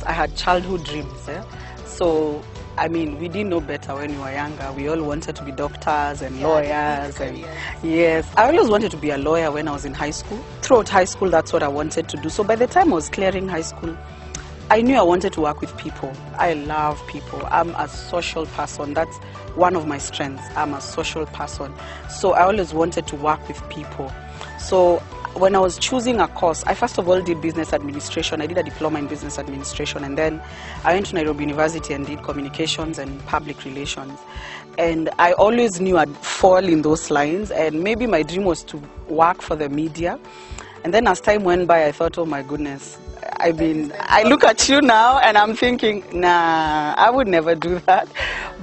I had childhood dreams. So, I mean, we didn't know better when we were younger. We all wanted to be doctors and lawyers. And yes, I always wanted to be a lawyer when I was in high school. Throughout high school, that's what I wanted to do. So by the time I was clearing high school, I knew I wanted to work with people. I love people. I'm a social person. That's one of my strengths. I'm a social person. So I always wanted to work with people. So when I was choosing a course, I first of all did business administration. I did a diploma in business administration, and then I went to Nairobi University and did communications and public relations. And I always knew I'd fall in those lines, and maybe my dream was to work for the media. And then as time went by, I thought, oh my goodness, I mean, I look at you now and I'm thinking, nah, I would never do that.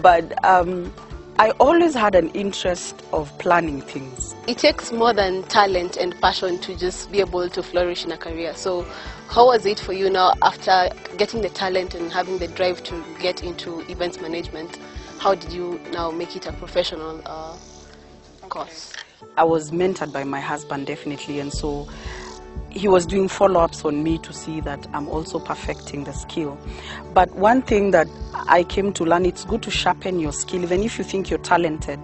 But I always had an interest of planning things. It takes more than talent and passion to just be able to flourish in a career. So how was it for you now after getting the talent and having the drive to get into events management? How did you now make it a professional course? I was mentored by my husband, definitely, and so he was doing follow-ups on me to see that I'm also perfecting the skill. But one thing that I came to learn, it's good to sharpen your skill. Even if you think you're talented,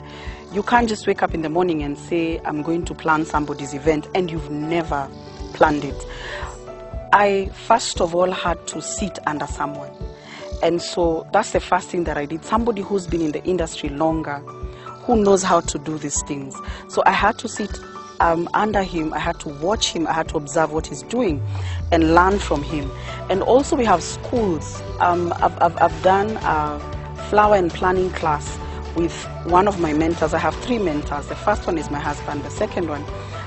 you can't just wake up in the morning and say, I'm going to plan somebody's event, and you've never planned it. I first of all had to sit under someone. And so that's the first thing that I did. Somebody who's been in the industry longer, who knows how to do these things. So I had to sit under him, I had to watch him, I had to observe what he's doing and learn from him. And also we have schools. I've done a flower and planning class with one of my mentors. I have 3 mentors. The first one is my husband. The second one,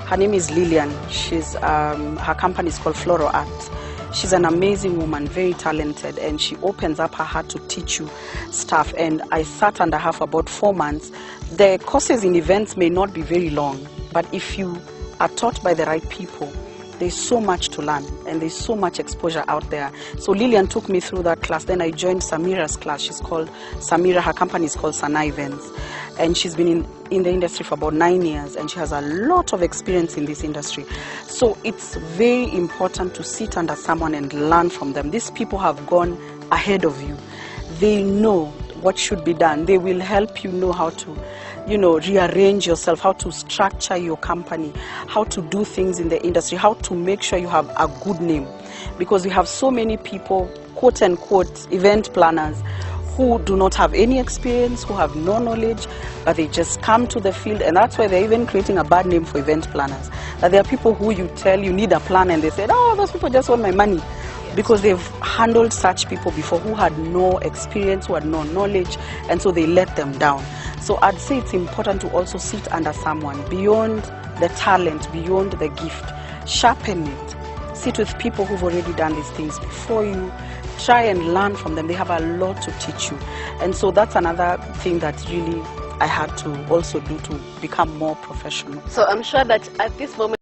her name is Lillian. She's her company is called Floral Art. She's an amazing woman, very talented, and she opens up her heart to teach you stuff. And I sat under her for about 4 months. The courses in events may not be very long, but if you are taught by the right people, there's so much to learn and there's so much exposure out there. So Lillian took me through that class. Then I joined Samira's class. She's called Samira. Her company is called Sana Events. And she's been in the industry for about 9 years, and she has a lot of experience in this industry. So it's very important to sit under someone and learn from them. These people have gone ahead of you. They know what should be done. They will help you know how to, rearrange yourself, how to structure your company, how to do things in the industry, how to make sure you have a good name. Because we have so many people, quote unquote, event planners, who do not have any experience, who have no knowledge, but they just come to the field, and that's why they're even creating a bad name for event planners. That there are people who you tell you need a plan, and they said, oh, those people just want my money. Because they've handled such people before who had no experience, who had no knowledge, and so they let them down. So I'd say it's important to also sit under someone beyond the talent, beyond the gift. Sharpen it. Sit with people who've already done these things before you. Try and learn from them. They have a lot to teach you. And so that's another thing that really I had to also do to become more professional. So I'm sure that at this moment,